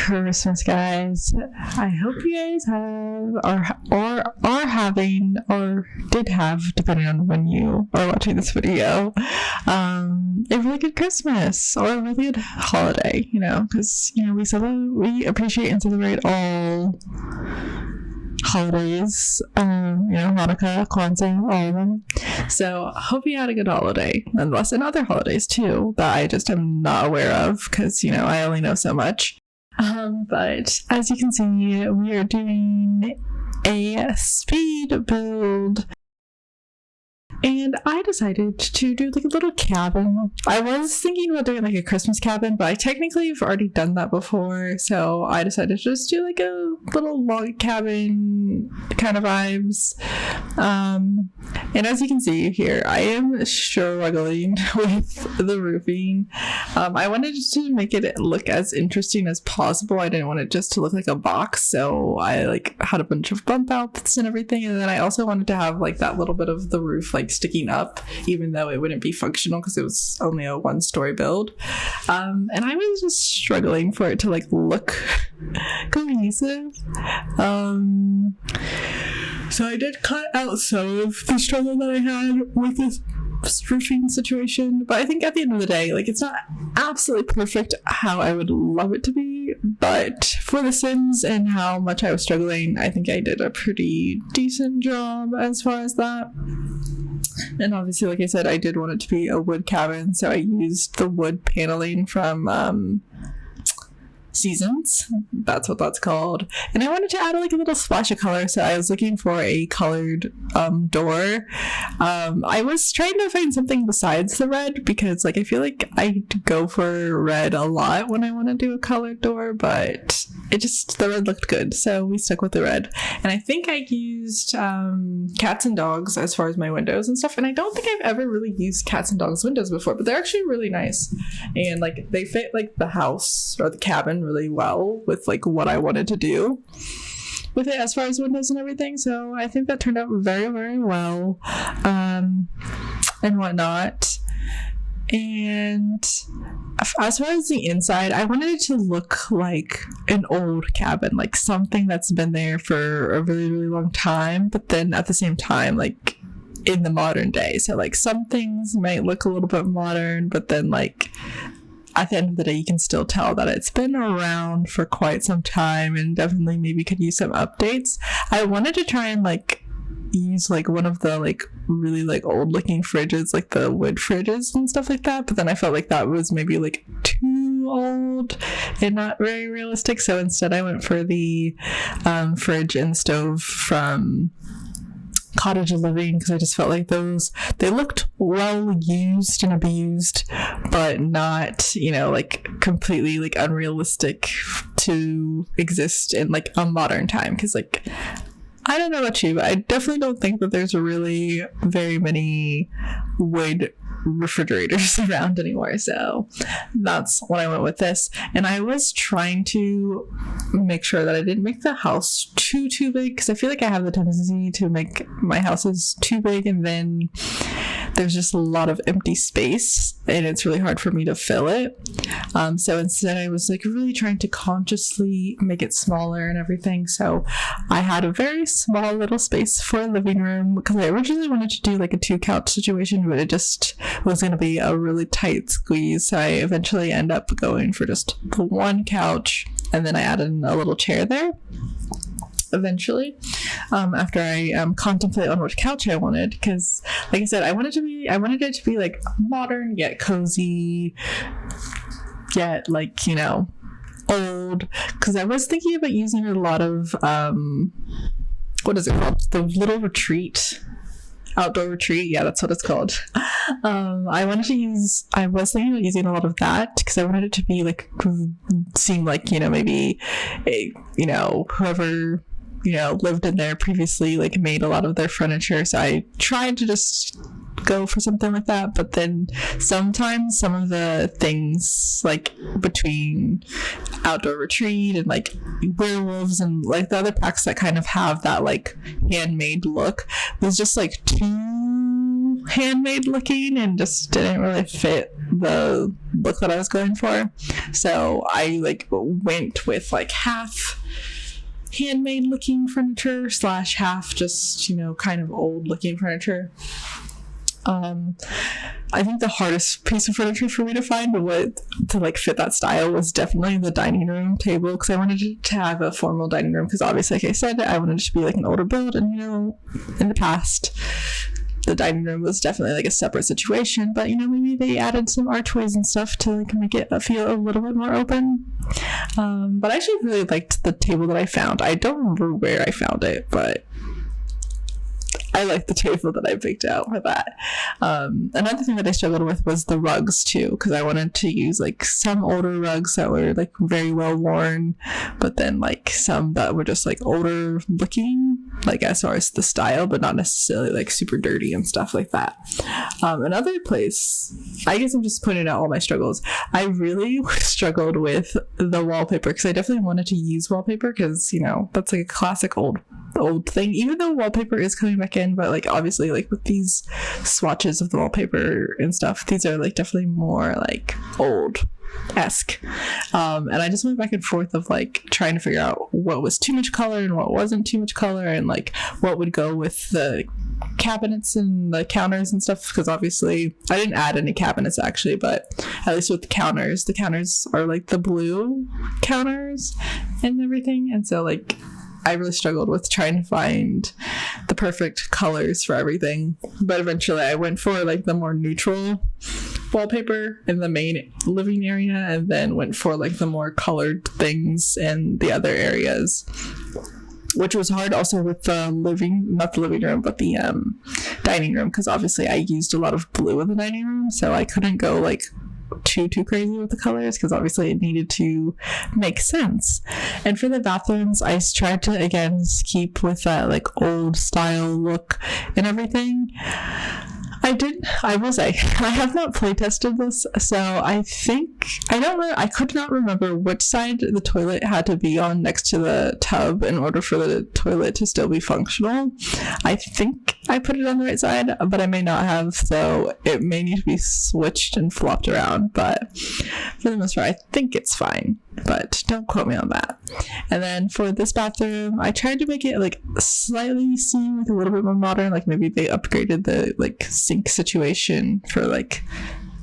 Christmas, guys. I hope you guys have or are having or did have, depending on when you are watching this video, a really good Christmas or a really good holiday, because we appreciate and celebrate all holidays, Hanukkah, Kwanzaa, all of them. So hope you had a good holiday, and other holidays too that I just am not aware of because I only know so much. But as you can see, we are doing a speed build. And I decided to do like a little cabin. I was thinking about doing like a Christmas cabin, but I technically have already done that before. So I decided to just do like a little log cabin kind of vibes. And as you can see here, I am struggling with the roofing. I wanted to make it look as interesting as possible. I didn't want it just to look like a box. So I had a bunch of bump outs and everything. And then I also wanted to have like that little bit of the roof sticking up, even though it wouldn't be functional because it was only a 1-story build. And I was just struggling for it to look cohesive. So I did cut out some of the struggle that I had with this roofing situation, but I think at the end of the day, it's not absolutely perfect how I would love it to be, but for The Sims and how much I was struggling, I think I did a pretty decent job as far as that. And obviously, like I said, I did want it to be a wood cabin, so I used the wood paneling from Seasons. That's what that's called. And I wanted to add a little splash of color, so I was looking for a colored door. I was trying to find something besides the red because I feel like I go for red a lot when I want to do a colored door, but the red looked good, so we stuck with the red. And I think I used cats and dogs as far as my windows and stuff, and I don't think I've ever really used cats and dogs windows before, but they're actually really nice, and they fit the house or the cabin really well with what I wanted to do with it as far as windows and everything. So I think that turned out very, very well, and whatnot. And as far as the inside, I wanted it to look like an old cabin, something that's been there for a really, really long time, but then at the same time, in the modern day. So some things might look a little bit modern, but then at the end of the day, you can still tell that it's been around for quite some time and definitely maybe could use some updates. I wanted to try and use one of the really old looking fridges, the wood fridges and stuff like that, but then I felt that was maybe too old and not very realistic, so instead I went for the fridge and stove from Cottage Living because I just felt they looked well used and abused, but not completely unrealistic to exist in a modern time, because I don't know about you, but I definitely don't think that there's really very many wood refrigerators around anymore. So that's when I went with this. And I was trying to make sure that I didn't make the house too big, because I feel I have the tendency to make my houses too big and then there's just a lot of empty space and it's really hard for me to fill it. So instead I was really trying to consciously make it smaller and everything. So I had a very small little space for a living room because I originally wanted to do a 2-couch situation, but it just was going to be a really tight squeeze. So I eventually end up going for just the 1 couch, and then I added a little chair there eventually, after I contemplate on which couch I wanted, because like I said, I wanted it to be modern yet cozy yet old, because I was thinking about using a lot of what is it called, the little outdoor retreat, yeah, that's what it's called. I was thinking about using a lot of that because I wanted it to be seem maybe whoever lived in there previously made a lot of their furniture. So I tried to just go for something like that, but then sometimes some of the things between outdoor retreat and werewolves and the other packs that kind of have that handmade look was just too handmade looking and just didn't really fit the look that I was going for. So I like went with like half handmade looking furniture / half just, you know, kind of old looking furniture. I think the hardest piece of furniture for me to find to like fit that style was definitely the dining room table, because I wanted to have a formal dining room, because obviously, like I said, I wanted it to be like an older build, and you know, in the past the dining room was definitely like a separate situation, but you know, maybe they added some archways and stuff to like make it feel a little bit more open. But I actually really liked the table that I found. I don't remember where I found it, but I like the table that I picked out for that. Another thing that I struggled with was the rugs too, because I wanted to use like some older rugs that were like very well worn, but then like some that were just like older looking, like as far as the style, but not necessarily like super dirty and stuff like that. Another place, I guess I'm just pointing out all my struggles. I really struggled with the wallpaper, because I definitely wanted to use wallpaper, because you know, that's like a classic old thing, even though wallpaper is coming back in, but like obviously like with these swatches of the wallpaper and stuff, these are like definitely more like old-esque. And I just went back and forth of like trying to figure out what was too much color and what wasn't too much color, and like what would go with the cabinets and the counters and stuff, because obviously I didn't add any cabinets actually, but at least with the counters are like the blue counters and everything, and so like I really struggled with trying to find the perfect colors for everything. But eventually I went for like the more neutral wallpaper in the main living area, and then went for like the more colored things in the other areas, which was hard also with the not the living room, but the dining room, because obviously I used a lot of blue in the dining room, so I couldn't go like too crazy with the colors, because obviously it needed to make sense. And for the bathrooms, I tried to again keep with that like old style look and everything. I will say, I have not play tested this, so I could not remember which side the toilet had to be on next to the tub in order for the toilet to still be functional. I think I put it on the right side, but I may not have, so it may need to be switched and flopped around, but for the most part, I think it's fine, but don't quote me on that. And then for this bathroom, I tried to make it like slightly seem like a little bit more modern, like maybe they upgraded the like sink situation for like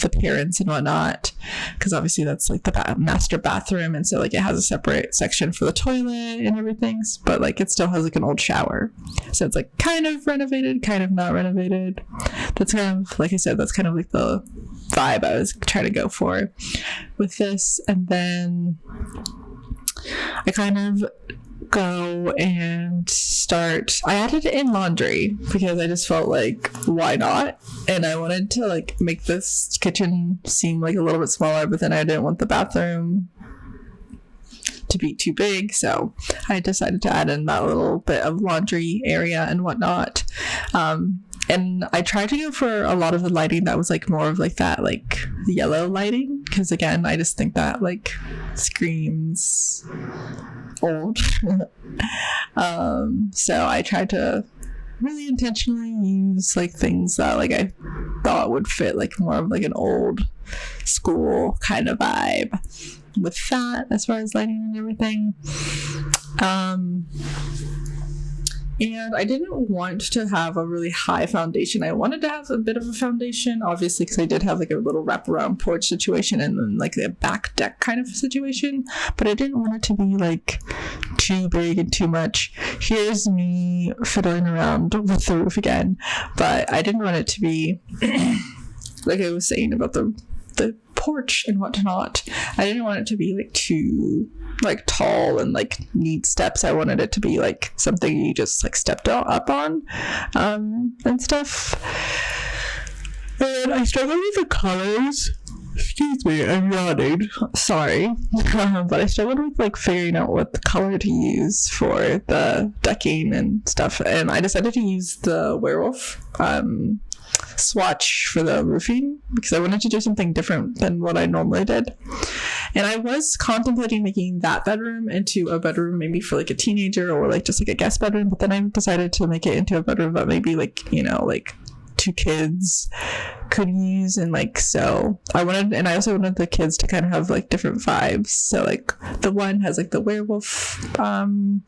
the parents and whatnot, because obviously that's like the master bathroom, and so like it has a separate section for the toilet and everything, but like it still has like an old shower, so it's like kind of renovated, kind of not renovated. That's kind of, like I said, that's kind of like the vibe I was trying to go for with this. And then I kind of go and I added in laundry, because I just felt like, why not? And I wanted to like make this kitchen seem like a little bit smaller, but then I didn't want the bathroom to be too big, so I decided to add in that little bit of laundry area and whatnot. And I tried to go for a lot of the lighting that was like more of like that like yellow lighting, because again, I just think that like screams old. So I tried to really intentionally use like things that like I thought would fit like more of like an old school kind of vibe with that, as far as lighting and everything. And I didn't want to have a really high foundation. I wanted to have a bit of a foundation, obviously, because I did have like a little wraparound porch situation and then like a back deck kind of situation. But I didn't want it to be like too big and too much. Here's me fiddling around with the roof again. But I didn't want it to be, like I was saying about the porch and whatnot, I didn't want it to be like too like tall and like need steps. I wanted it to be like something you just like stepped up on and stuff. And I struggled with the colors. Excuse me, I'm yawning. Sorry. But I struggled with like figuring out what the color to use for the decking and stuff. And I decided to use the werewolf swatch for the roofing, because I wanted to do something different than what I normally did. And I was contemplating making that bedroom into a bedroom maybe for like a teenager, or like just like a guest bedroom, but then I decided to make it into a bedroom that maybe like, you know, like two kids could use, and like, so I also wanted the kids to kind of have like different vibes. So like the one has like the werewolf bunk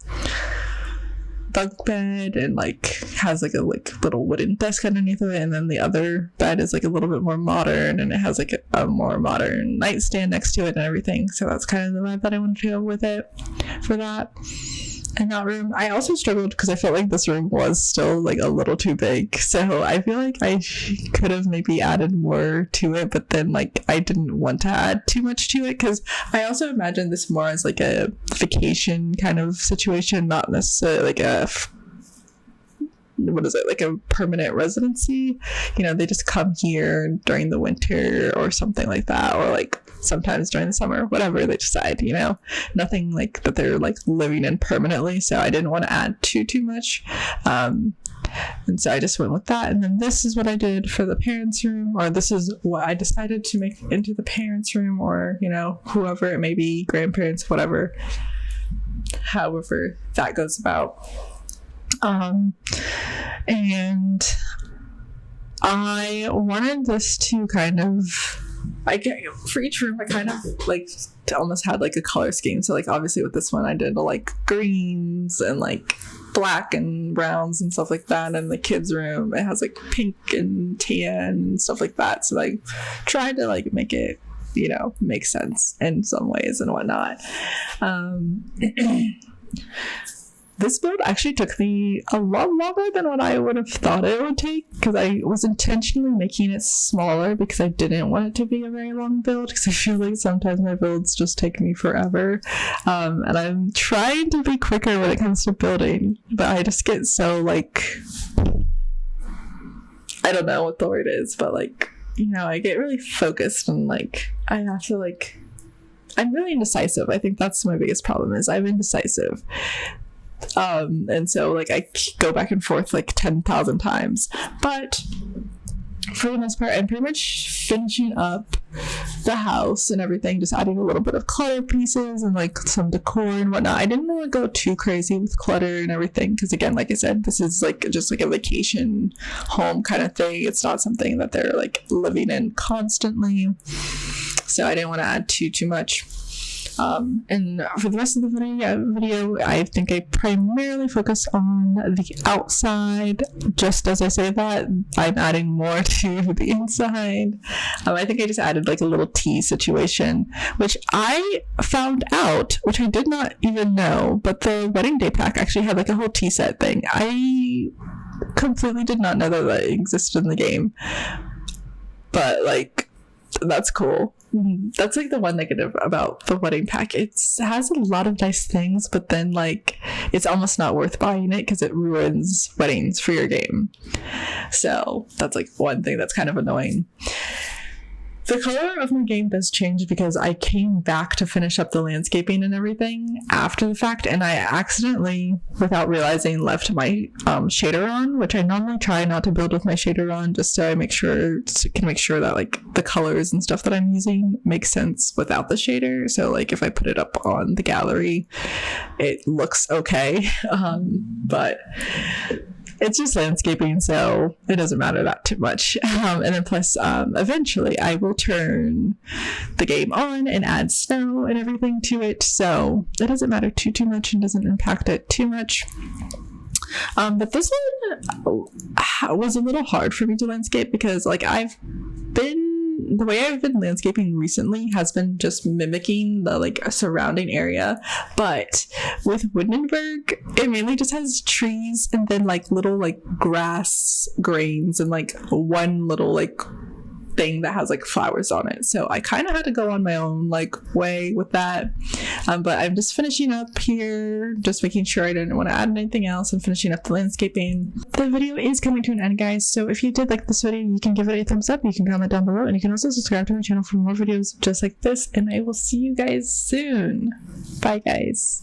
bed and like has like a little wooden desk underneath of it, and then the other bed is like a little bit more modern and it has like a more modern nightstand next to it and everything. So that's kind of the vibe that I wanted to go with it for that. And that room, I also struggled because I felt like this room was still like a little too big, so I feel like I could have maybe added more to it, but then like I didn't want to add too much to it because I also imagined this more as like a vacation kind of situation, not necessarily like a like a permanent residency. You know, they just come here during the winter or something like that, or like sometimes during the summer, whatever they decide, you know, nothing like that they're like living in permanently. So I didn't want to add too much, and so I just went with that. And then this is what I did for the parents' room, or this is what I decided to make into the parents' room, or, you know, whoever it may be, grandparents, whatever, however that goes about. And I wanted this to kind of, for each room I kind of like almost had like a color scheme. So like obviously with this one I did like greens and like black and browns and stuff like that. And the kids' room, it has like pink and tan and stuff like that. So I tried to like make it, you know, make sense in some ways and whatnot. This build actually took me a lot longer than what I would have thought it would take, because I was intentionally making it smaller because I didn't want it to be a very long build, because I feel like sometimes my builds just take me forever. And I'm trying to be quicker when it comes to building, but I just get so like, I don't know what the word is, but like, you know, I get really focused and like I have to like, I'm really indecisive. I think that's my biggest problem, is I'm indecisive. And so like I go back and forth like 10,000 times, but for the most part I'm pretty much finishing up the house and everything, just adding a little bit of clutter pieces and like some decor and whatnot. I didn't want to go too crazy with clutter and everything because, again, like I said, this is like just like a vacation home kind of thing. It's not something that they're like living in constantly, so I didn't want to add too much. And for the rest of the video, I think I primarily focus on the outside. Just as I say that, I'm adding more to the inside. I think I just added like a little tea situation, which I found out, which I did not even know, but the wedding day pack actually had like a whole tea set thing. I completely did not know that existed in the game, but like, that's cool. That's like the one negative about the wedding pack. It has a lot of nice things, but then like it's almost not worth buying it because it ruins weddings for your game. So that's like one thing that's kind of annoying. The color of my game does change because I came back to finish up the landscaping and everything after the fact, and I accidentally, without realizing, left my shader on, which I normally try not to build with my shader on, just so I can make sure that like the colors and stuff that I'm using make sense without the shader. So like if I put it up on the gallery, it looks okay, but it's just landscaping, so it doesn't matter that too much. And then plus, eventually I will turn the game on and add snow and everything to it, so it doesn't matter too much and doesn't impact it too much. But this one was a little hard for me to landscape because like the way I've been landscaping recently has been just mimicking the like surrounding area, but with Wittenberg it mainly just has trees and then like little like grass grains and like one little like thing that has like flowers on it. So I kind of had to go on my own like way with that, but I'm just finishing up here, just making sure I didn't want to add anything else and finishing up the landscaping. The video is coming to an end, guys, so if you did like this video, you can give it a thumbs up, you can comment down below, and you can also subscribe to my channel for more videos just like this, and I will see you guys soon. Bye, guys.